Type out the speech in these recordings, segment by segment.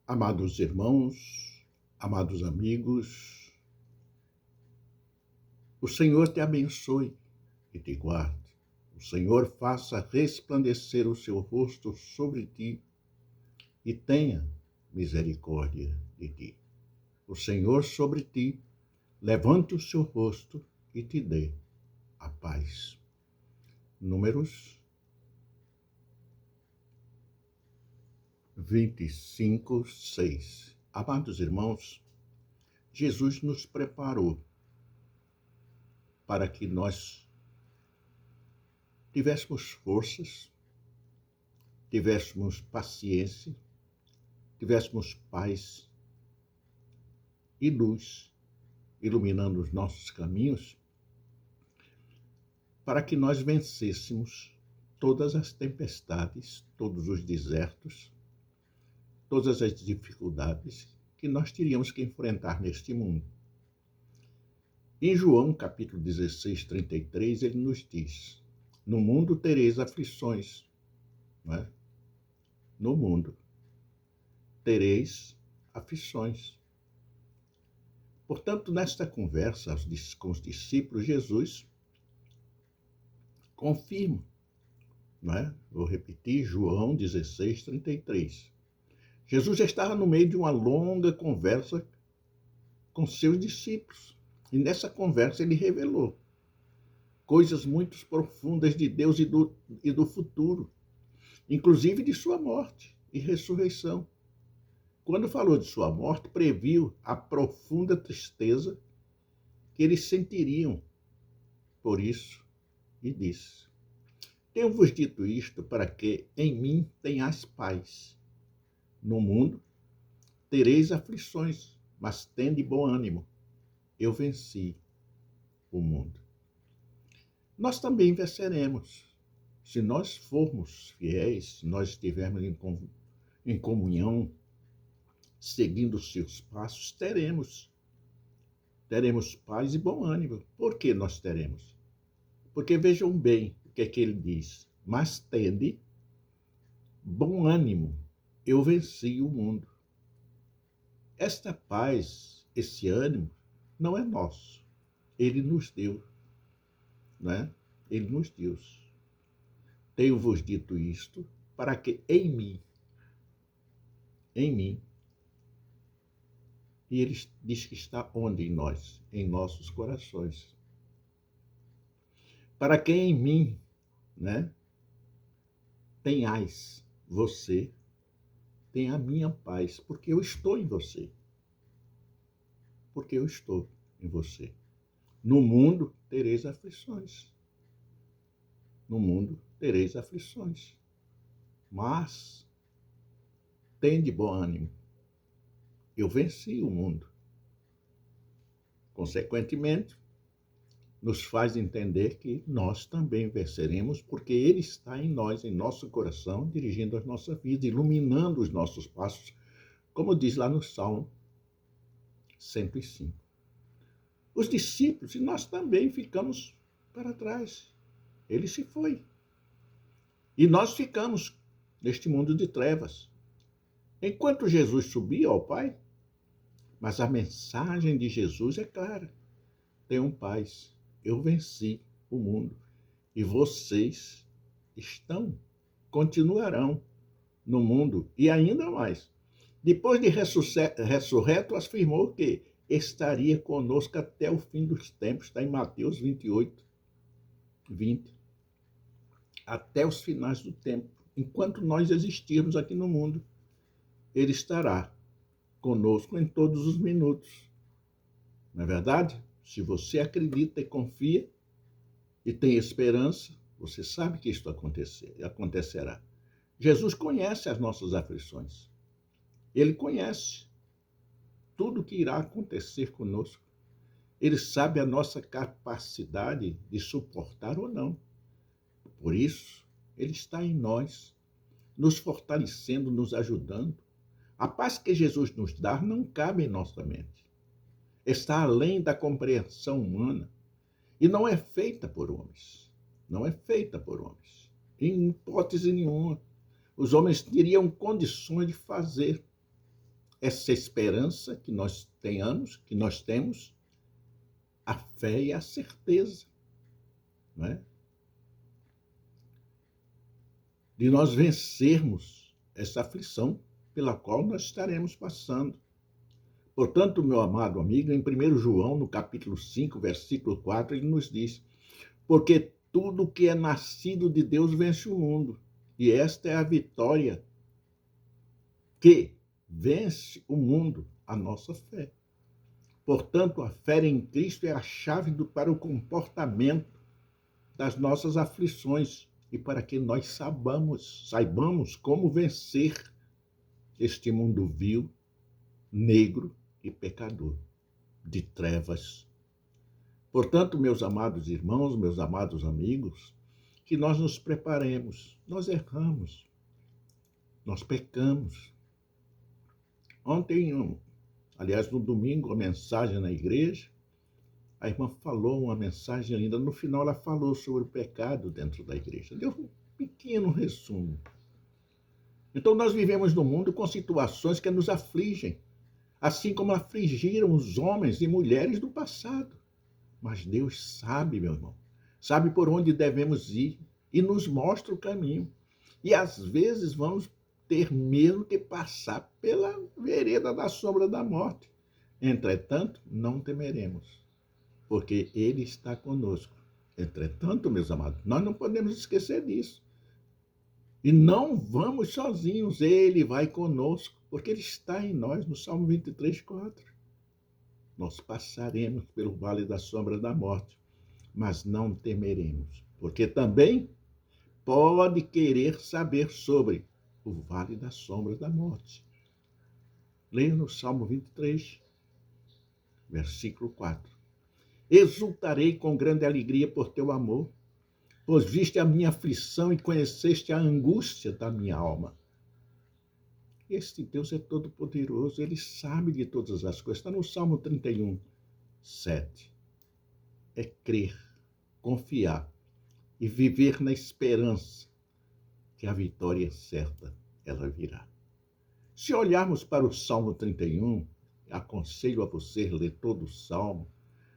Amados irmãos, amados amigos, o Senhor te abençoe e te guarde. O Senhor faça resplandecer o seu rosto sobre ti e tenha misericórdia de ti. O Senhor sobre ti levante o seu rosto e te dê a paz. Números 25:6. Amados irmãos, Jesus nos preparou para que nós tivéssemos forças, tivéssemos paciência, tivéssemos paz e luz iluminando os nossos caminhos, para que nós vencêssemos todas as tempestades, todos os desertos, todas as dificuldades que nós teríamos que enfrentar neste mundo. Em João, capítulo 16, 33, ele nos diz: no mundo tereis aflições, não é? No mundo tereis aflições. Portanto, nesta conversa com os discípulos, Jesus confirma, não é? Vou repetir, João 16, 33. Jesus já estava no meio de uma longa conversa com seus discípulos. E nessa conversa ele revelou coisas muito profundas de Deus e do futuro, inclusive de sua morte e ressurreição. Quando falou de sua morte, previu a profunda tristeza que eles sentiriam por isso e disse: tenho-vos dito isto para que em mim tenhais paz. No mundo tereis aflições, mas tende bom ânimo. Eu venci o mundo. Nós também venceremos. Se nós formos fiéis, se nós estivermos em comunhão, seguindo os seus passos, teremos paz e bom ânimo. Por que nós teremos? Porque vejam bem o que é que ele diz: mas tende bom ânimo, eu venci o mundo. Esta paz, esse ânimo, não é nosso. Ele nos deu, né? Ele nos deu. Tenho-vos dito isto para que em mim, e ele diz que está onde em nós? Em nossos corações. Para que em mim, né, tenhais, você tem a minha paz, porque eu estou em você. Porque eu estou em você. No mundo tereis aflições. No mundo tereis aflições. Mas tende bom ânimo. Eu venci o mundo. Consequentemente, nos faz entender que nós também venceremos, porque Ele está em nós, em nosso coração, dirigindo a nossa vida, iluminando os nossos passos, como diz lá no Salmo 105. Os discípulos, e nós também ficamos para trás. Ele se foi. E nós ficamos neste mundo de trevas. Enquanto Jesus subia ao Pai, mas a mensagem de Jesus é clara: tenham paz, eu venci o mundo. E vocês continuarão no mundo e ainda mais. Depois de ressurreto, afirmou que estaria conosco até o fim dos tempos. Está em Mateus 28, 20. Até os finais do tempo. Enquanto nós existirmos aqui no mundo, Ele estará conosco em todos os minutos. Não é verdade? Se você acredita e confia e tem esperança, você sabe que isto acontecerá. Jesus conhece as nossas aflições. Ele conhece tudo o que irá acontecer conosco. Ele sabe a nossa capacidade de suportar ou não. Por isso, Ele está em nós, nos fortalecendo, nos ajudando. A paz que Jesus nos dá não cabe em nossa mente. Está além da compreensão humana e não é feita por homens. Não é feita por homens. Em hipótese nenhuma. Os homens teriam condições de fazer essa esperança que nós temos, a fé e a certeza, não é? De nós vencermos essa aflição pela qual nós estaremos passando. Portanto, meu amado amigo, em 1 João, no capítulo 5, versículo 4, ele nos diz: porque tudo que é nascido de Deus vence o mundo, e esta é a vitória que vence o mundo, a nossa fé. Portanto, a fé em Cristo é a chave para o comportamento das nossas aflições e para que nós saibamos como vencer este mundo vil, negro e pecador, de trevas. Portanto, meus amados irmãos, meus amados amigos, que nós nos preparemos. Nós erramos, nós pecamos. Ontem, aliás, no domingo, a mensagem na igreja, a irmã falou uma mensagem linda. No final, ela falou sobre o pecado dentro da igreja. Deu um pequeno resumo. Então, nós vivemos num mundo com situações que nos afligem, assim como afligiram os homens e mulheres do passado. Mas Deus sabe, meu irmão, sabe por onde devemos ir e nos mostra o caminho. E às vezes vamos ter mesmo que passar pela vereda da sombra da morte. Entretanto, não temeremos, porque Ele está conosco. Entretanto, meus amados, nós não podemos esquecer disso. E não vamos sozinhos, Ele vai conosco, porque Ele está em nós, no Salmo 23, 4. Nós passaremos pelo vale da sombra da morte, mas não temeremos, porque também pode querer saber sobre o vale da sombra da morte. Leia no Salmo 23, versículo 4. Exultarei com grande alegria por teu amor, pois viste a minha aflição e conheceste a angústia da minha alma. Este Deus é todo-poderoso, Ele sabe de todas as coisas. Está no Salmo 31, 7. É crer, confiar e viver na esperança que a vitória é certa, ela virá. Se olharmos para o Salmo 31, aconselho a você ler todo o Salmo,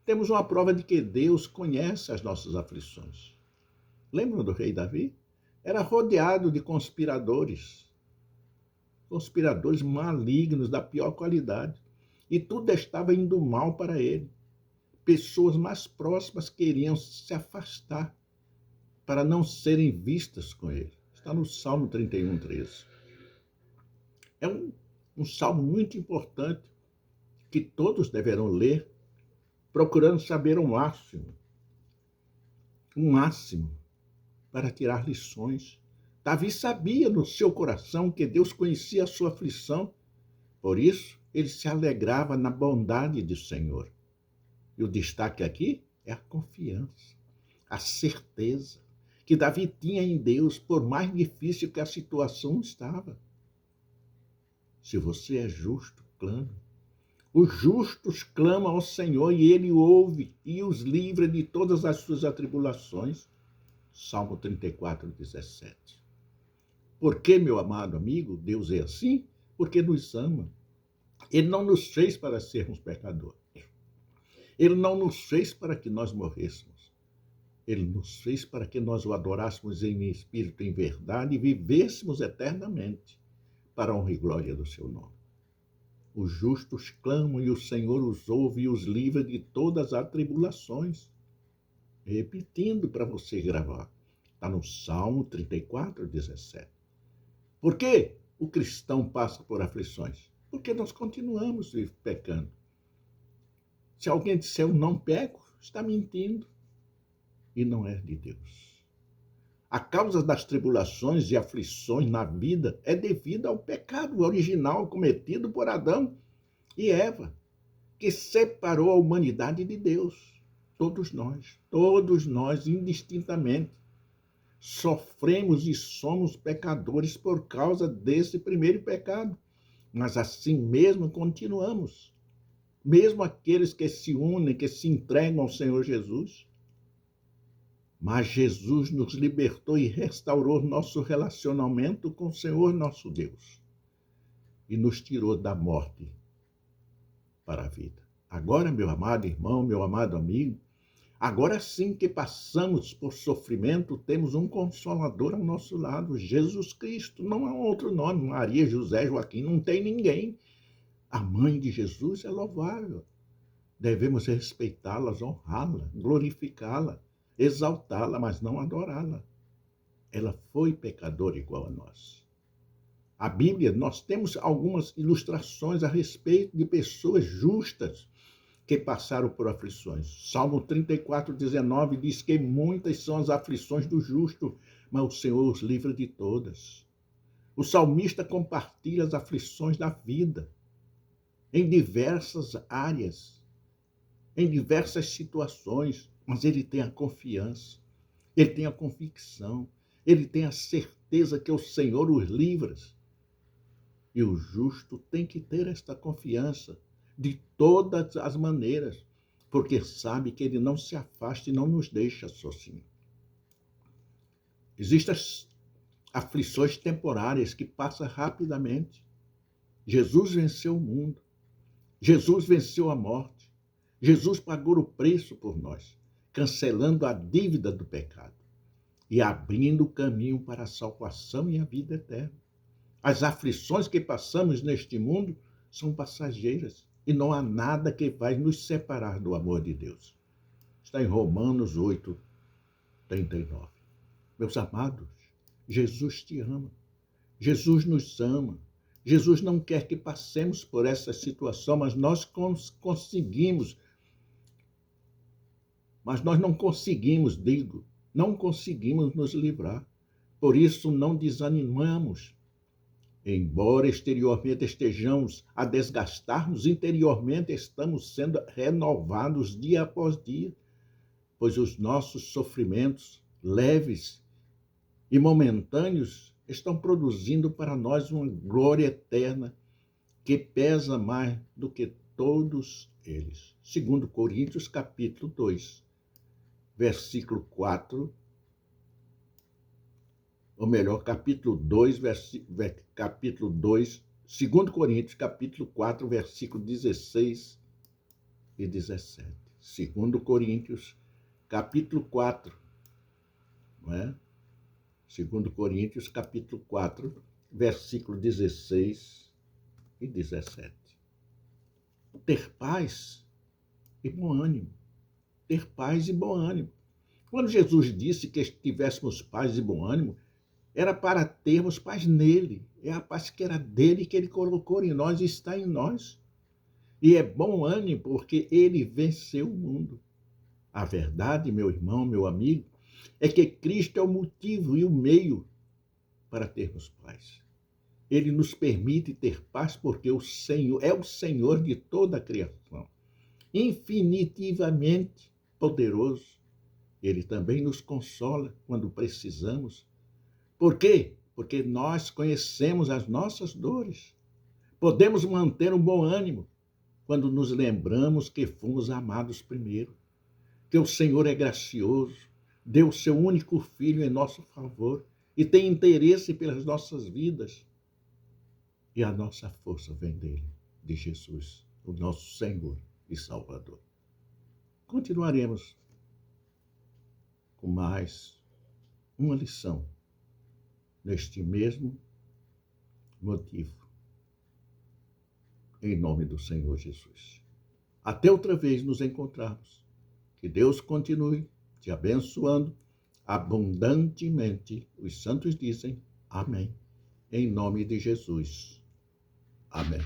temos uma prova de que Deus conhece as nossas aflições. Lembram do rei Davi? Era rodeado de conspiradores malignos da pior qualidade. E tudo estava indo mal para ele. Pessoas mais próximas queriam se afastar para não serem vistas com ele. Está no Salmo 31, 13. É um salmo muito importante que todos deverão ler, procurando saber o máximo, para tirar lições. Davi sabia no seu coração que Deus conhecia a sua aflição, por isso ele se alegrava na bondade do Senhor. E o destaque aqui é a confiança, a certeza que Davi tinha em Deus, por mais difícil que a situação estava. Se você é justo, clame. Os justos clamam ao Senhor e Ele ouve e os livra de todas as suas atribulações. Salmo 34, 17. Por que, meu amado amigo, Deus é assim? Porque nos ama. Ele não nos fez para sermos pecadores. Ele não nos fez para que nós morrêssemos. Ele nos fez para que nós o adorássemos em espírito e em verdade e vivêssemos eternamente para a honra e glória do seu nome. Os justos clamam e o Senhor os ouve e os livra de todas as tribulações. Repetindo para você gravar. Está no Salmo 34, 17. Por que o cristão passa por aflições? Porque nós continuamos pecando. Se alguém disser eu não peco, está mentindo e não é de Deus. A causa das tribulações e aflições na vida é devida ao pecado original cometido por Adão e Eva, que separou a humanidade de Deus. Todos nós, indistintamente, sofremos e somos pecadores por causa desse primeiro pecado. Mas assim mesmo continuamos. Mesmo aqueles que se unem, que se entregam ao Senhor Jesus. Mas Jesus nos libertou e restaurou nosso relacionamento com o Senhor nosso Deus. e nos tirou da morte para a vida. Agora, meu amado irmão, meu amado amigo, agora sim que passamos por sofrimento, temos um Consolador ao nosso lado, Jesus Cristo. Não há outro nome, Maria, José, Joaquim, não tem ninguém. A mãe de Jesus é louvável. Devemos respeitá-la, honrá-la, glorificá-la, exaltá-la, mas não adorá-la. Ela foi pecadora igual a nós. A Bíblia, nós temos algumas ilustrações a respeito de pessoas justas que passaram por aflições. Salmo 34:19 diz que muitas são as aflições do justo, mas o Senhor os livra de todas. O salmista compartilha as aflições da vida em diversas áreas, em diversas situações, mas ele tem a confiança, ele tem a convicção, ele tem a certeza que o Senhor os livra. E o justo tem que ter esta confiança de todas as maneiras, porque sabe que ele não se afasta e não nos deixa sozinhos. Existem as aflições temporárias que passam rapidamente. Jesus venceu o mundo. Jesus venceu a morte. Jesus pagou o preço por nós, cancelando a dívida do pecado e abrindo o caminho para a salvação e a vida eterna. As aflições que passamos neste mundo são passageiras e não há nada que vai nos separar do amor de Deus. Está em Romanos 8:39. Meus amados, Jesus te ama. Jesus nos ama. Jesus não quer que passemos por essa situação, mas nós conseguimos. Mas nós não conseguimos nos livrar. Por isso não desanimamos. Embora exteriormente estejamos a desgastar-nos, interiormente estamos sendo renovados dia após dia, pois os nossos sofrimentos leves e momentâneos estão produzindo para nós uma glória eterna que pesa mais do que todos eles. 2 Coríntios, capítulo 2, versículo 4, ou melhor, capítulo 2, 2 Coríntios, capítulo 4, versículo 16 e 17. 2 Coríntios, capítulo 4, não é? 2 Coríntios, capítulo 4, versículo 16 e 17. Ter paz e bom ânimo. Ter paz e bom ânimo. Quando Jesus disse que tivéssemos paz e bom ânimo, era para termos paz nele. É a paz que era dele que ele colocou em nós e está em nós. E é bom ânimo porque ele venceu o mundo. A verdade, meu irmão, meu amigo, é que Cristo é o motivo e o meio para termos paz. Ele nos permite ter paz porque o Senhor é o Senhor de toda a criação. Infinitivamente poderoso. Ele também nos consola quando precisamos. Por quê? Porque nós conhecemos as nossas dores. Podemos manter um bom ânimo quando nos lembramos que fomos amados primeiro, que o Senhor é gracioso, deu o seu único filho em nosso favor e tem interesse pelas nossas vidas. E a nossa força vem dele, de Jesus, o nosso Senhor e Salvador. Continuaremos com mais uma lição neste mesmo motivo, em nome do Senhor Jesus. Até outra vez nos encontrarmos. Que Deus continue te abençoando abundantemente. Os santos dizem amém. Em nome de Jesus. Amém.